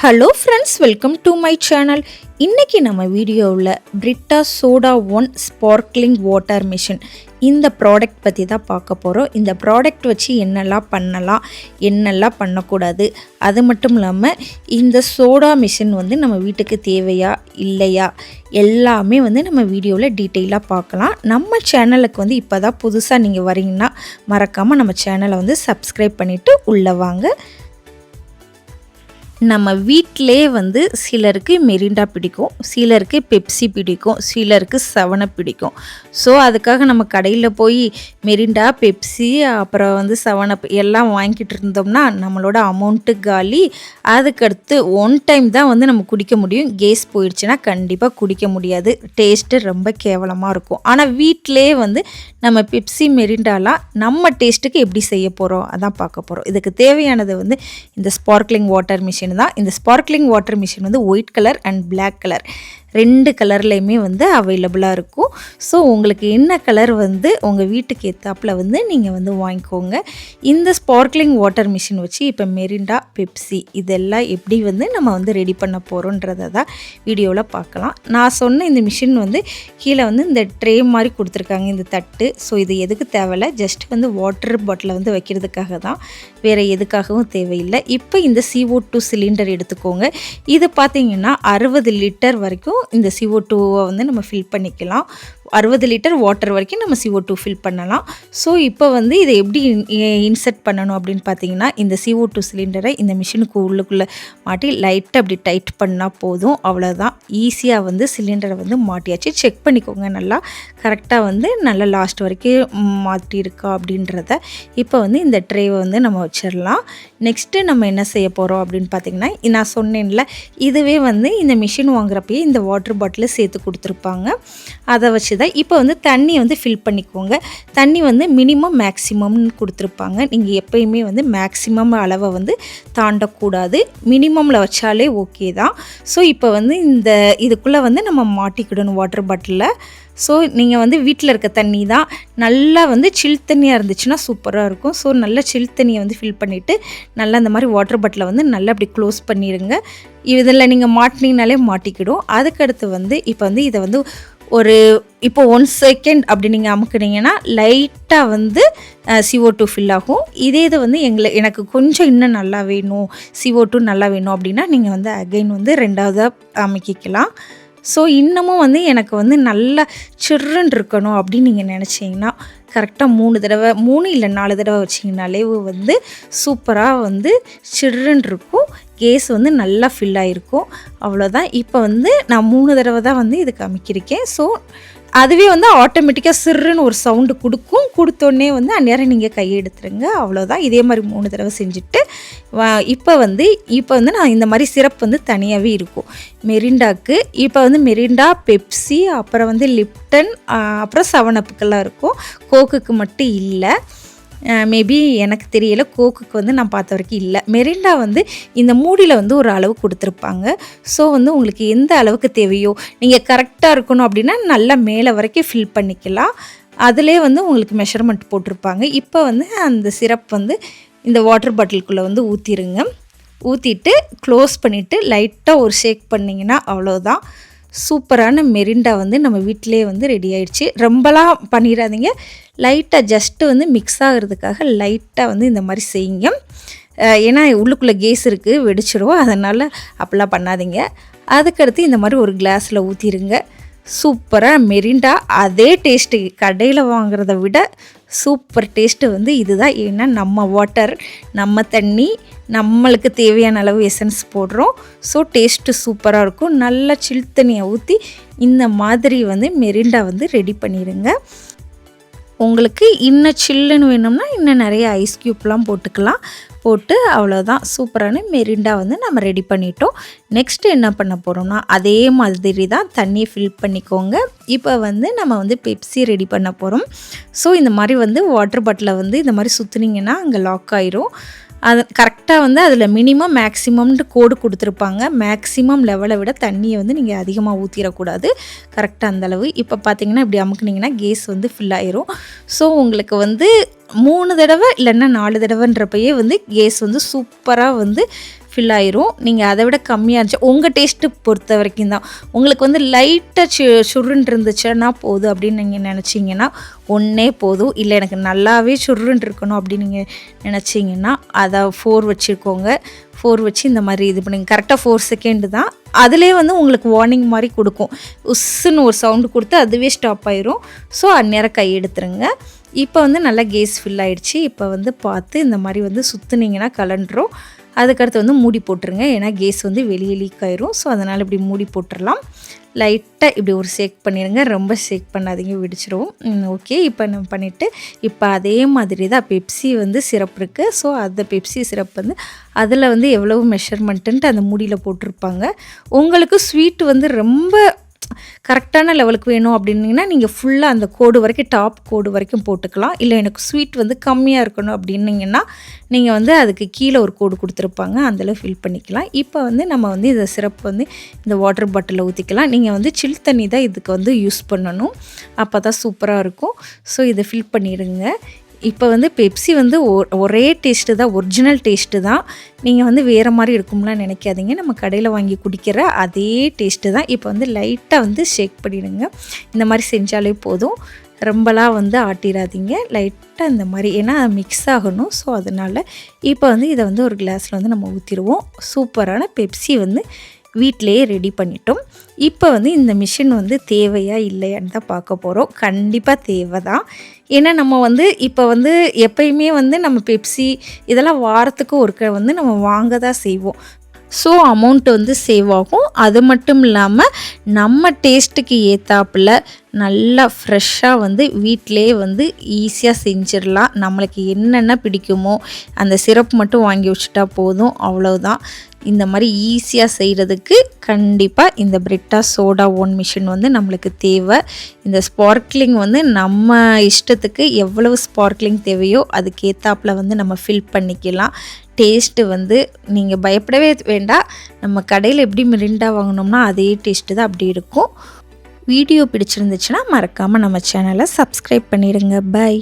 Hello friends, welcome to my channel. இன்றைக்கி நம்ம வீடியோவில் பிரிட்டா சோடா 1 ஸ்பார்க்லிங் வாட்டர் மிஷின் இந்த ப்ராடக்ட் பற்றி தான் பார்க்க போகிறோம். இந்த ப்ராடக்ட் வச்சு என்னெல்லாம் பண்ணலாம், என்னெல்லாம் பண்ணக்கூடாது, அது மட்டும் இல்லாமல் இந்த சோடா மிஷின் வந்து நம்ம வீட்டுக்கு தேவையா இல்லையா எல்லாமே வந்து நம்ம வீடியோவில் டீட்டெயிலாக பார்க்கலாம். நம்ம சேனலுக்கு வந்து இப்போ தான் புதுசாக நீங்கள் வரீங்கன்னா மறக்காமல் நம்ம சேனலை வந்து சப்ஸ்கிரைப் பண்ணிவிட்டு உள்ளே வாங்க. நம்ம வீட்டிலே வந்து சிலருக்கு மெரிண்டா பிடிக்கும், சிலருக்கு பெப்சி பிடிக்கும், சிலருக்கு 7up பிடிக்கும். ஸோ அதுக்காக நம்ம கடையில் போய் மெரிண்டா, பெப்சி, அப்புறம் வந்து 7up எல்லாம் வாங்கிட்டு இருந்தோம்னா நம்மளோட அமௌண்ட்டு காலி. அதுக்கடுத்து ஒன் டைம் தான் வந்து நம்ம குடிக்க முடியும். கேஸ் போயிடுச்சுன்னா கண்டிப்பாக குடிக்க முடியாது. டேஸ்ட்டு ரொம்ப கேவலமாக இருக்கும். ஆனால் வீட்டிலே வந்து நம்ம பெப்சி, மெரிண்டாலாம் நம்ம டேஸ்ட்டுக்கு எப்படி செய்ய போகிறோம் அதான் பார்க்க போகிறோம். இதுக்கு தேவையானது வந்து இந்த ஸ்பார்க்லிங் வாட்டர் மிஷின் தான். இந்த ஸ்பார்க்லிங் வாட்டர் மிஷின் வந்து white colour and black colour 2 கலர்லேயுமே வந்து அவைலபிளாக இருக்கும். ஸோ உங்களுக்கு என்ன கலர் வந்து உங்கள் வீட்டுக்கு ஏற்றாப்பில் வந்து நீங்கள் வந்து வாங்கிக்கோங்க. இந்த ஸ்பார்க்லிங் வாட்டர் மிஷின் வச்சு இப்போ மெரிண்டா, பெப்சி இதெல்லாம் எப்படி வந்து நம்ம வந்து ரெடி பண்ண போகிறோன்றதை தான் வீடியோவில் பார்க்கலாம். நான் சொன்ன இந்த மிஷின் வந்து கீழே வந்து இந்த ட்ரே மாதிரி கொடுத்துருக்காங்க, இந்த தட்டு. ஸோ இது எதுக்கு தேவையில்லை, ஜஸ்ட் வந்து வாட்டர் பாட்டிலை வந்து வைக்கிறதுக்காக தான், வேறு எதுக்காகவும் தேவையில்லை. இப்போ இந்த CO2 சிலிண்டர் எடுத்துக்கோங்க. இது பார்த்திங்கன்னா 60 லிட்டர் வரைக்கும் இந்த CO2-வை வந்து நம்ம ஃபில் பண்ணிக்கலாம். 60 லிட்டர் வாட்டர் வரைக்கும் நம்ம CO2 ஃபில் பண்ணலாம். ஸோ இப்போ வந்து இதை எப்படி இன்சர்ட் பண்ணணும் அப்படின்னு பார்த்தீங்கன்னா, இந்த CO2 சிலிண்டரை இந்த மிஷினுக்கு உள்ளுக்குள்ளே மாட்டி லைட்டாக அப்படி டைட் பண்ணால் போதும். அவ்வளோதான், ஈஸியாக வந்து சிலிண்டரை வந்து மாட்டியாச்சு. செக் பண்ணிக்கோங்க நல்லா கரெக்டாக வந்து நல்லா லாஸ்ட் வரைக்கும் மாட்டியிருக்கா அப்படின்றத. இப்போ வந்து இந்த ட்ரேவை வந்து நம்ம வச்சிடலாம். நெக்ஸ்ட்டு நம்ம என்ன செய்ய போகிறோம் அப்படின்னு பார்த்திங்கன்னா, நான் சொன்னேன்ல, இதுவே வந்து இந்த மிஷின் வாங்குறப்பயே இந்த வாட்டர் பாட்டில் சேர்த்து கொடுத்துருப்பாங்க. அதை வச்சு தான் இப்போ வந்து தண்ணி வந்து ஃபில் பண்ணிக்கோங்க. தண்ணி வந்து மினிமம் மேக்ஸிமம்னு கொடுத்துருப்பாங்க. நீங்கள் எப்போயுமே வந்து மேக்ஸிமம் அளவை வந்து தாண்டக்கூடாது. மினிமமில் வச்சாலே ஓகே தான். ஸோ இப்போ வந்து இதுக்குள்ளே வந்து நம்ம மாட்டிக்கிடணும் வாட்டர் பாட்டிலில். ஸோ நீங்கள் வந்து வீட்டில் இருக்க தண்ணி தான், நல்லா வந்து சில் தண்ணியாக இருந்துச்சுன்னா சூப்பராக இருக்கும். ஸோ நல்லா சில் தண்ணியை வந்து ஃபில் பண்ணிவிட்டு நல்லா இந்த மாதிரி வாட்டர் பாட்டிலை வந்து நல்லா அப்படி க்ளோஸ் பண்ணிடுங்க. இதில் நீங்கள் மாட்டினீங்கனாலே மாட்டிக்கிடும். அதுக்கடுத்து வந்து இப்போ வந்து இதை வந்து இப்போ 1 செகண்ட் அப்படி நீங்கள் அமுக்குனீங்கன்னா லைட்டாக வந்து CO2 ஃபில் ஆகும். இதே இது வந்து எனக்கு கொஞ்சம் இன்னும் நல்லா வேணும், CO2 நல்லா வேணும் அப்படின்னா நீங்கள் வந்து அகைன் வந்து 2வதாக அமைக்கிக்கலாம். ஸோ இன்னமும் வந்து எனக்கு வந்து நல்லா சில்லுன்னு இருக்கணும் அப்படின்னு நீங்கள் நினச்சிங்கன்னா கரெக்டாக 3 இல்லை 4 தடவை வச்சிங்கனாலே வந்து சூப்பராக வந்து சில்லுன்னு இருக்கும். கேஸ் வந்து நல்லா ஃபில் ஆகிருக்கும். அவ்வளோதான். இப்போ வந்து நான் 3 தடவை தான் வந்து இதுக்கு அமைக்கிருக்கேன். ஸோ அதுவே வந்து ஆட்டோமேட்டிக்காக சிறுன்னு ஒரு சவுண்டு கொடுத்தோடனே வந்து அந்நேரம் நீங்கள் கையை எடுத்துருங்க. அவ்வளோதான். இதே மாதிரி 3 தடவை செஞ்சுட்டு இப்போ வந்து நான் இந்த மாதிரி சிரப் வந்து தனியாகவே இருக்கும் மெரிண்டாக்கு. இப்போ வந்து மெரிண்டா, பெப்சி, அப்புறம் வந்து லிப்டன், அப்புறம் 7upக்கெல்லாம் இருக்கும். கோக்குக்கு மட்டும் இல்லை. மேபி எனக்கு தெரியல, கோக்குக்கு வந்து நான் பார்த்த வரைக்கும் இல்லை. மெரிண்டா வந்து இந்த மூடியில் வந்து ஒரு அளவு கொடுத்துருப்பாங்க. ஸோ வந்து உங்களுக்கு எந்த அளவுக்கு தேவையோ நீங்கள் கரெக்டாக இருக்கணும் அப்படின்னா நல்லா மேலே வரைக்கும் ஃபில் பண்ணிக்கலாம். அதிலே வந்து உங்களுக்கு மெஷர்மெண்ட் போட்டிருப்பாங்க. இப்போ வந்து அந்த சிரப் வந்து இந்த வாட்டர் பாட்டிலுக்குள்ளே வந்து ஊற்றிட்டு க்ளோஸ் பண்ணிவிட்டு லைட்டாக ஒரு ஷேக் பண்ணிங்கன்னா அவ்வளோதான். சூப்பரான மெரிண்டா வந்து நம்ம வீட்டிலே வந்து ரெடி ஆகிடுச்சு. ரொம்பலாம் பண்ணிடாதீங்க, லைட்டாக ஜஸ்ட்டு வந்து மிக்ஸ் ஆகிறதுக்காக லைட்டாக வந்து இந்த மாதிரி செய்யுங்க. ஏன்னா உள்ளுக்குள்ளே கேஸ் இருக்குது, வெடிச்சிரும். அதனால் அப்படிலாம் பண்ணாதீங்க. அதுக்கடுத்து இந்த மாதிரி ஒரு கிளாஸில் ஊற்றிடுங்க. சூப்பராக மெரிண்டா அதே டேஸ்ட்டு, கடையில் வாங்குறத விட சூப்பர் டேஸ்ட்டு வந்து இதுதான். ஏன்னா நம்ம வாட்டர், நம்ம தண்ணி, நம்மளுக்கு தேவையான அளவு எசன்ஸ் போடுறோம். ஸோ டேஸ்ட்டு சூப்பராக இருக்கும். நல்லா சில் தண்ணியை ஊற்றி இந்த மாதிரி வந்து மெரிண்டா வந்து ரெடி பண்ணிடுங்க. உங்களுக்கு இன்னும் சில்லுன்னு வேணும்னா இன்னும் நிறைய ஐஸ் க்யூப்லாம் போட்டு அவ்வளோதான். சூப்பரான மெரிண்டா வந்து நம்ம ரெடி பண்ணிட்டோம். நெக்ஸ்ட்டு என்ன பண்ண போகிறோம்னா அதே மாதிரி தான் தண்ணியை ஃபில் பண்ணிக்கோங்க. இப்போ வந்து நம்ம வந்து பெப்சி ரெடி பண்ண போகிறோம். ஸோ இந்த மாதிரி வந்து வாட்டர் பாட்டிலை வந்து இந்த மாதிரி சுற்றுனீங்கன்னா அங்கே லாக் ஆயிரும். அது கரெக்டாக வந்து அதில் மினிமம் மேக்ஸிமம்னு கோடு கொடுத்துருப்பாங்க. மேக்ஸிமம் லெவலை விட தண்ணியை வந்து நீங்கள் அதிகமாக ஊற்றிடக்கூடாது, கரெக்டாக அந்தளவு. இப்போ பார்த்தீங்கன்னா இப்படி அமுக்குனிங்கன்னா கேஸ் வந்து ஃபில் ஆயிரும். ஸோ உங்களுக்கு வந்து 3 தடவை இல்லைன்னா 4 தடவைன்றப்பயே வந்து கேஸ் வந்து சூப்பராக வந்து ஃபில் ஆயிரும். நீங்கள் அதை விட கம்மியாக இருந்துச்சு உங்கள் டேஸ்ட்டு பொறுத்த வரைக்கும் தான். உங்களுக்கு வந்து லைட்டாக சுருன்னு இருந்துச்சுன்னா போதும் அப்படின்னு நீங்கள் நினச்சிங்கன்னா ஒன்றே போதும். இல்லை எனக்கு நல்லாவே சுருன்னு இருக்கணும் அப்படின்னு நீங்கள் நினச்சிங்கன்னா அதை 4 வச்சுக்கோங்க. 4 வச்சு இந்த மாதிரி இது பண்ணுங்க. கரெக்டாக 4 செகண்டு தான். அதிலே வந்து உங்களுக்கு வார்னிங் மாதிரி கொடுக்கும். உஸ்ஸுன்னு ஒரு சவுண்டு கொடுத்து அதுவே ஸ்டாப் ஆயிரும். ஸோ அந்நேரம் கை எடுத்துருங்க. இப்போ வந்து நல்லா கேஸ் ஃபில் ஆகிடுச்சு. இப்போ வந்து பார்த்து இந்த மாதிரி வந்து சுற்றுனீங்கன்னா கலண்டுரும். அதுக்கடுத்து வந்து மூடி போட்டுருங்க. ஏன்னா கேஸ் வந்து வெளியே லீக் ஆயிரும். ஸோ அதனால் இப்படி மூடி போட்டுடலாம். லைட்டாக இப்படி ஒரு ஷேக் பண்ணிடுங்க. ரொம்ப ஷேக் பண்ணாதீங்க, வெடிச்சிரும். ஓகே, இப்போ நம்ம பண்ணிவிட்டு இப்போ அதே மாதிரி தான் பெப்சி வந்து சிரப் இருக்குது. ஸோ அந்த பெப்சி சிரப் வந்து அதில் வந்து எவ்வளவு மெஷர்மெண்ட்டுன்ட்டு அந்த மூடியில் போட்டிருப்பாங்க. உங்களுக்கு ஸ்வீட் வந்து ரொம்ப கரெக்டான லெவலுக்கு வேணும் அப்படின்னிங்கன்னா நீங்கள் ஃபுல்லாக அந்த கோடு வரைக்கும் டாப் கோடு வரைக்கும் போட்டுக்கலாம். இல்லை எனக்கு ஸ்வீட் வந்து கம்மியாக இருக்கணும் அப்படின்னிங்கன்னா நீங்கள் வந்து அதுக்கு கீழே ஒரு கோடு கொடுத்துருப்பாங்க, அதில் ஃபில் பண்ணிக்கலாம். இப்போ வந்து நம்ம வந்து இந்த சிரப் வந்து இந்த வாட்டர் பாட்டிலில் ஊற்றிக்கலாம். நீங்கள் வந்து சில் தண்ணி தான் இதுக்கு வந்து யூஸ் பண்ணணும். அப்போ தான் சூப்பராக இருக்கும். ஸோ இதை ஃபில் பண்ணிடுங்க. இப்போ வந்து பெப்சி வந்து ஒரே டேஸ்ட்டு தான், ஒரிஜினல் டேஸ்ட்டு தான். நீங்கள் வந்து வேறு மாதிரி இருக்கும்லாம் நினைக்காதீங்க. நம்ம கடையில் வாங்கி குடிக்கிற அதே டேஸ்ட்டு தான். இப்போ வந்து லைட்டாக வந்து ஷேக் பண்ணிவிடுங்க. இந்த மாதிரி செஞ்சாலே போதும். ரொம்பலாம் வந்து ஆட்டிடாதீங்க. லைட்டாக இந்த மாதிரி, ஏன்னா மிக்ஸ் ஆகணும். ஸோ அதனால் இப்போ வந்து இதை வந்து ஒரு கிளாஸில் வந்து நம்ம ஊற்றிடுவோம். சூப்பரான பெப்சி வந்து வீட்டிலையே ரெடி பண்ணிட்டோம். இப்போ வந்து இந்த மிஷின் வந்து தேவையா இல்லையான்னு தான் பார்க்க போகிறோம். கண்டிப்பாக தேவை தான். ஏன்னா நம்ம வந்து இப்போ வந்து எப்பயுமே வந்து நம்ம பெப்சி இதெல்லாம் வாரத்துக்கு ஒருக்க வந்து நம்ம வாங்க தான் செய்வோம். ஸோ அமௌண்ட் வந்து சேவ் ஆகும். அது மட்டும் இல்லாமல் நம்ம டேஸ்ட்டுக்கு ஏற்றாப்புல நல்லா ஃப்ரெஷ்ஷாக வந்து வீட்டிலே வந்து ஈஸியாக செஞ்சிடலாம். நம்மளுக்கு என்னென்ன பிடிக்குமோ அந்த சிரப் மட்டும் வாங்கி வச்சுட்டா போதும், அவ்வளோதான். இந்த மாதிரி ஈஸியாக செய்கிறதுக்கு கண்டிப்பாக இந்த பிரிட்டா சோடா ஓன் மிஷின் வந்து நம்மளுக்கு தேவை. இந்த ஸ்பார்க்லிங் வந்து நம்ம இஷ்டத்துக்கு எவ்வளவு ஸ்பார்க்லிங் தேவையோ அதுக்கேற்றாப்புல வந்து நம்ம ஃபில் பண்ணிக்கலாம். டேஸ்ட்டு வந்து நீங்கள் பயப்படவே வேண்டாம். நம்ம கடையில் எப்படி மிரிண்டா வாங்கினோம்னா அதே டேஸ்ட்டு தான் அப்படி இருக்கும். வீடியோ பிடிச்சிருந்துச்சுன்னா மறக்காமல் நம்ம சேனலை சப்ஸ்கிரைப் பண்ணிடுங்க. பை.